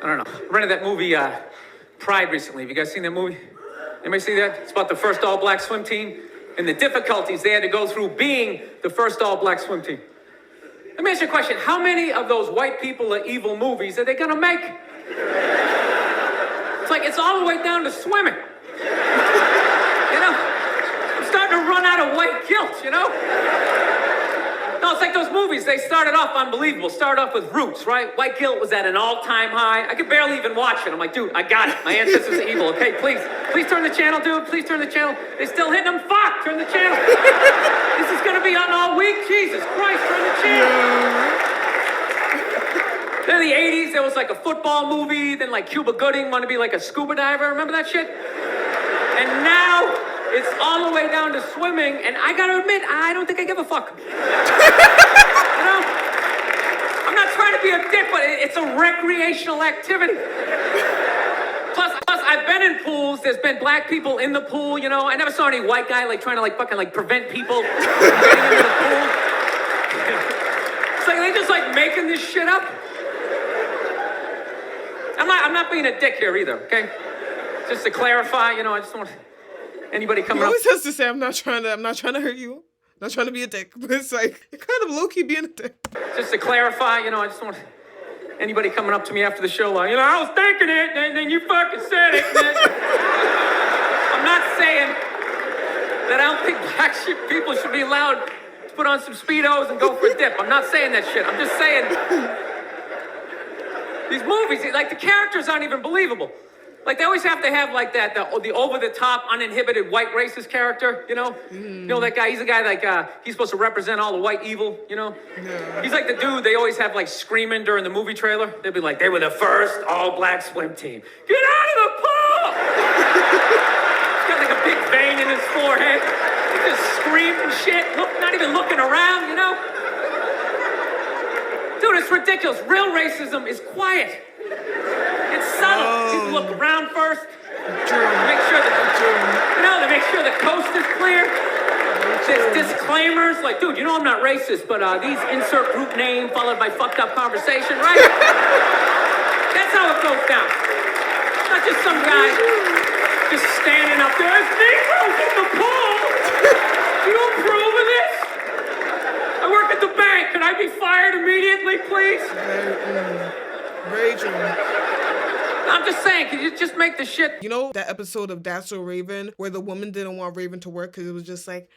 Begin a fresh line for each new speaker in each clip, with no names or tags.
I don't know. I rented that movie, Pride recently. Have you guys seen that movie? Anybody see that? It's about the first all-black swim team and the difficulties they had to go through being the first all-black swim team. Let me ask you a question. How many of those white people are evil movies are they gonna make? It's like, it's all the way down to swimming. You know? I'm starting to run out of white guilt, you know? No, it's like those movies. They started off unbelievable. Started off with Roots, right? White guilt was at an all-time high. I could barely even watch it. I'm like, dude, I got it. My ancestors are evil. Okay, please turn the channel, dude. Please turn the channel. They still hitting them. Fuck, turn the channel. This is gonna be on all week. Jesus Christ, turn the channel. Then in the 80s, there was like a football movie. Then like Cuba Gooding wanted to be like a scuba diver. Remember that shit? And now it's all the way down to swimming. And I gotta admit, I don't think I give a fuck. You know? I'm not trying to be a dick, but it's a recreational activity. Plus, I've been in pools. There's been black people in the pool, you know. I never saw any white guy like trying to like fucking like prevent people from getting into the pool. It's like they just like making this shit up. I'm not being a dick here either, okay? Just to clarify, you know, I just don't want anybody coming up.
He always has to say, I'm not trying to hurt you. I'm not trying to be a dick. But it's like, you're kind of low-key being a dick.
Just to clarify, you know, I just don't want anybody coming up to me after the show like, you know, I was thinking it, and then you fucking said it. I'm not saying that I don't think black people should be allowed to put on some Speedos and go for a dip. I'm not saying that shit. I'm just saying these movies, like the characters aren't even believable. Like they always have to have like that, the over-the-top, uninhibited white racist character, you know? You know that guy, he's a guy like, he's supposed to represent all the white evil, you know? Yeah. He's like the dude they always have like screaming during the movie trailer. They'd be like, they were the first all-black swim team. Get out of the pool! He's got like a big vein in his forehead. He's just screaming shit, not even looking around, you know? Dude, it's ridiculous. Real racism is quiet. It's subtle. People look around first. Make sure they make sure the coast is clear. There's disclaimers like, dude, you know I'm not racist, but these insert group name followed by fucked up conversation, right? That's how it goes down. Not just some guy just standing up there. There's Negroes in the pool. You don't approve of this? I work at the bank. Can I be fired immediately, please?
Rachel.
I'm just saying, can you just make the shit?
You know that episode of That's So Raven where the woman didn't want Raven to work because it was just like,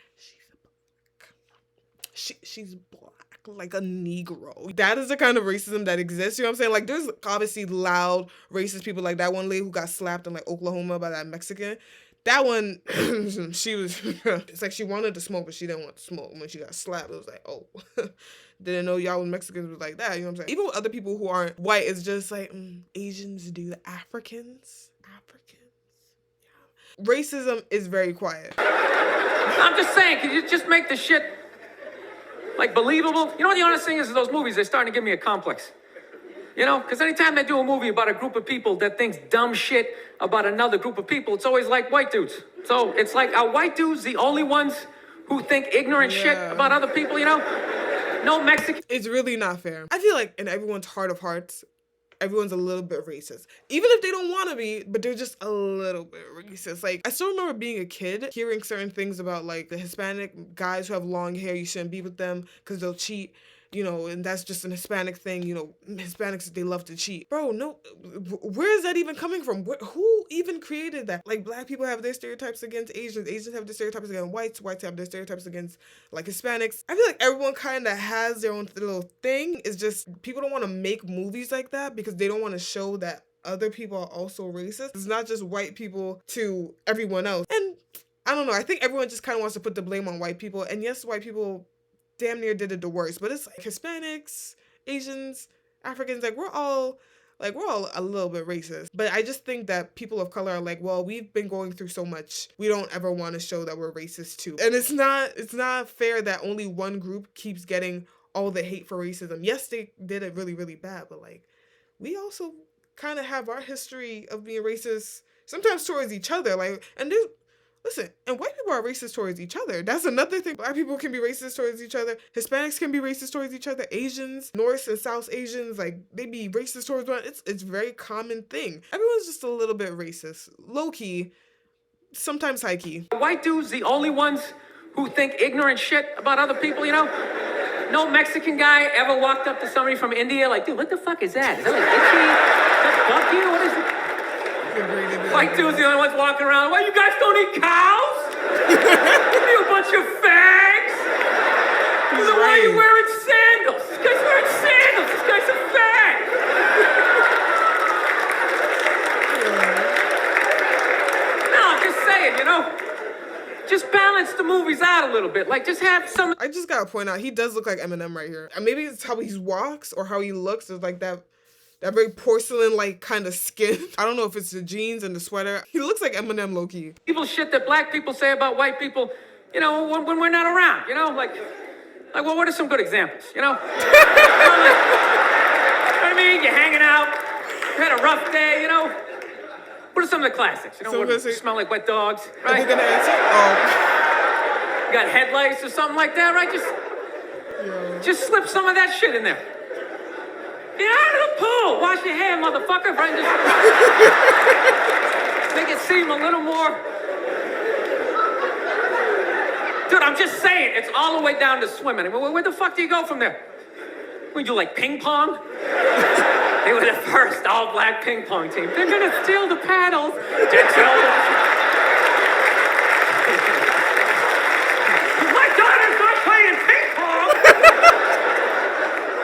she's black, like a Negro. That is the kind of racism that exists. You know what I'm saying? Like there's obviously loud racist people, like that one lady who got slapped in like Oklahoma by that Mexican. That one, she was, it's like she wanted to smoke, but she didn't want to smoke. When she got slapped, it was like, oh, didn't know y'all was Mexicans was like that. You know what I'm saying? Even with other people who aren't white, it's just like, Asians do the Africans. Yeah. Racism is very quiet.
I'm just saying, can you just make the shit, like, believable? You know what the honest thing is those movies, they're starting to give me a complex. You know, because anytime they do a movie about a group of people that thinks dumb shit about another group of people, it's always like white dudes. So it's like, are white dudes the only ones who think ignorant shit about other people, you know? No Mexican.
It's really not fair. I feel like in everyone's heart of hearts, everyone's a little bit racist. Even if they don't want to be, but they're just a little bit racist. Like, I still remember being a kid, hearing certain things about, like, the Hispanic guys who have long hair, you shouldn't be with them because they'll cheat. You know, and that's just an Hispanic thing. You know, Hispanics, they love to cheat. Bro, no, where is that even coming from? Who even created that? Like, black people have their stereotypes against Asians. Asians have their stereotypes against whites. Whites have their stereotypes against, like, Hispanics. I feel like everyone kind of has their own little thing. It's just people don't want to make movies like that because they don't want to show that other people are also racist. It's not just white people to everyone else. And I don't know. I think everyone just kind of wants to put the blame on white people. And yes, white people damn near did it the worst, but it's like Hispanics, Asians, Africans, like we're all a little bit racist. But I just think that people of color are like, well, we've been going through so much, we don't ever want to show that we're racist too. And it's not fair that only one group keeps getting all the hate for racism. Yes, they did it really, really bad, but like we also kind of have our history of being racist sometimes towards each other. Like, and there's Listen, and white people are racist towards each other. That's another thing. Black people can be racist towards each other. Hispanics can be racist towards each other. Asians, North and South Asians, like, they be racist towards one. It's a very common thing. Everyone's just a little bit racist. Low-key, sometimes high-key.
White dudes, the only ones who think ignorant shit about other people, you know? No Mexican guy ever walked up to somebody from India like, dude, what the fuck is that? Is that like itchy? Does that bug you? What is it? White dudes, the only ones walking around. Well, you guys don't eat cows? You a bunch of fags? Then why are you wearing sandals? This guy's wearing sandals. This guy's a fag. No, I'm just saying, you know? Just balance the movies out a little bit. Like, just have some...
I just gotta point out, he does look like Eminem right here. And maybe it's how he walks or how he looks. It's like that very porcelain-like kind of skin. I don't know if it's the jeans and the sweater. He looks like Eminem low-key.
Evil shit that black people say about white people, you know, when we're not around, you know? Like, well, what are some good examples, you know? You know, what I mean? You're hanging out, you had a rough day, you know? What are some of the classics? You know, what smell like wet dogs, right?
Are you gonna answer? Oh.
You got headlights or something like that, right? Just slip some of that shit in there. Get out of the pool! Wash your hair, motherfucker, right? Just make it seem a little more... Dude, I'm just saying, it's all the way down to swimming. I mean, where the fuck do you go from there? We do like ping pong? They were the first all-black ping pong team. They're gonna steal the paddles. My daughter's not playing ping pong!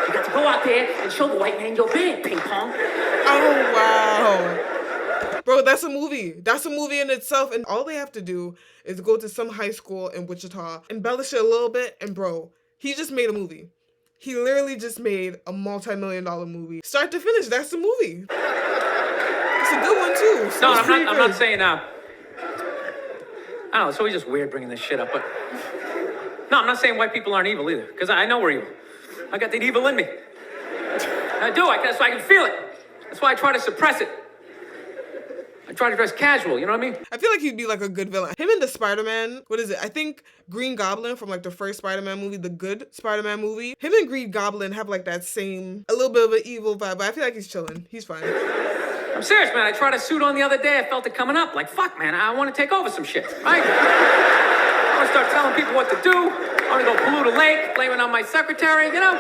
You got to go out there and show the white man your bad ping pong.
Oh, wow. Bro, that's a movie. That's a movie in itself. And all they have to do is go to some high school in Wichita, embellish it a little bit, and bro, he just made a movie. He literally just made a multi-million-dollar movie. Start to finish, that's the movie. It's a good one, too.
No, I'm not saying, I don't know, it's always just weird bringing this shit up, but... No, I'm not saying white people aren't evil either, because I know we're evil. I got that evil in me. I do, that's why I can feel it. That's why I try to suppress it. I try to dress casual, you know what I mean?
I feel like he'd be like a good villain. Him and the Spider-Man, what is it? I think Green Goblin from like the first Spider-Man movie, the good Spider-Man movie. Him and Green Goblin have like that same, a little bit of an evil vibe, but I feel like he's chilling. He's fine.
I'm serious, man. I tried a suit on the other day. I felt it coming up. Like, fuck, man, I want to take over some shit, right? I want to start telling people what to do. I want to go pollute a lake, blaming on my secretary, you know?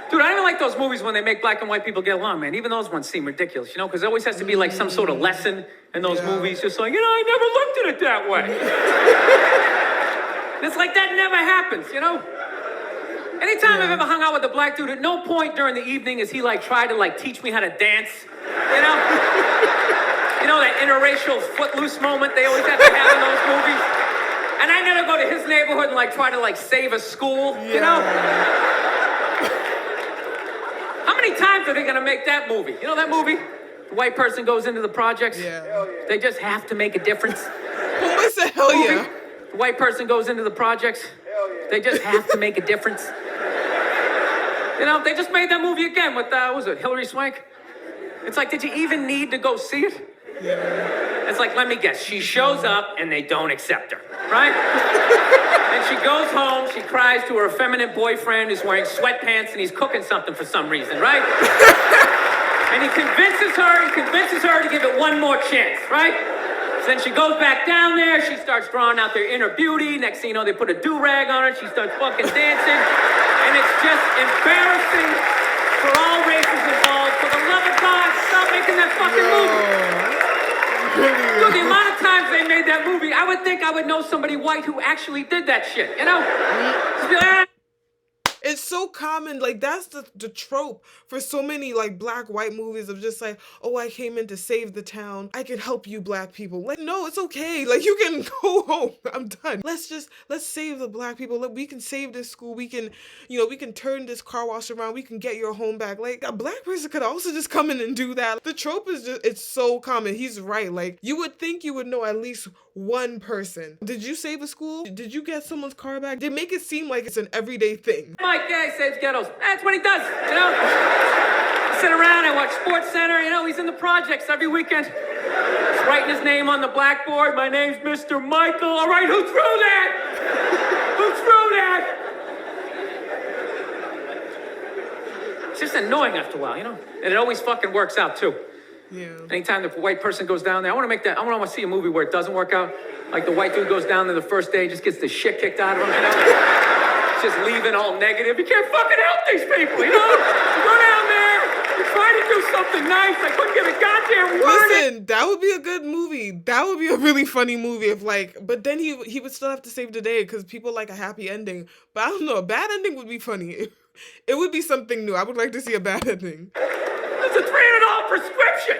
Dude, I don't even like those movies when they make black and white people get along, man. Even those ones seem ridiculous, you know? Because there always has to be like some sort of lesson in those movies. Just like, you know, I never looked at it that way. And it's like that never happens, you know? Anytime I've ever hung out with a black dude, at no point during the evening is he like try to like teach me how to dance, you know? You know, that interracial footloose moment they always have to have in those movies? And I never go to his neighborhood and like try to like save a school, you know? How many times are they gonna make that movie? You know that movie? The white person goes into the projects.
Yeah.
They just have to make a difference.
Who said hell yeah?
The white person goes into the projects. They just have to make a difference. You know, they just made that movie again with, what was it, Hillary Swank? It's like, did you even need to go see it?
Yeah.
It's like, let me guess, she shows up and they don't accept her, right? And she goes home, she cries to her effeminate boyfriend who's wearing sweatpants and he's cooking something for some reason, right? And he convinces her to give it one more chance, right? So then she goes back down there, she starts drawing out their inner beauty. Next thing you know, they put a do-rag on her, she starts fucking dancing. And it's just embarrassing for all races involved. For the love of God, stop making that fucking movie. Dude, the amount of times they made that movie, I would think I would know somebody white who actually did that shit, you know? Just be like, ah.
It's so common, like that's the trope for so many like black white movies of just like, oh, I came in to save the town. I can help you black people. Like, no, it's okay. Like you can go home. I'm done. Let's save the black people. Look, we can save this school. We can, we can turn this car wash around. We can get your home back. Like a black person could also just come in and do that. The trope is just, it's so common. He's right. Like you would think you would know at least one person. Did you save a school? Did you get someone's car back? They make it seem like it's an everyday thing.
My yeah, he saves ghettos. That's what he does, you know? I sit around, I watch Sports Center, you know, he's in the projects every weekend. He's writing his name on the blackboard. My name's Mr. Michael. All right, who threw that? Who threw that? It's just annoying after a while, you know? And it always fucking works out, too.
Yeah.
Anytime the white person goes down there, I want to see a movie where it doesn't work out. Like the white dude goes down there the first day, just gets the shit kicked out of him, you know? Just leaving all negative. You can't fucking help these people, you know? You go down there, you try to do something nice. I couldn't give a goddamn word.
Listen, that would be a good movie. That would be a really funny movie if but then he would still have to save the day because people like a happy ending. But I don't know, a bad ending would be funny. It would be something new. I would like to see a bad ending.
It's a $300 prescription.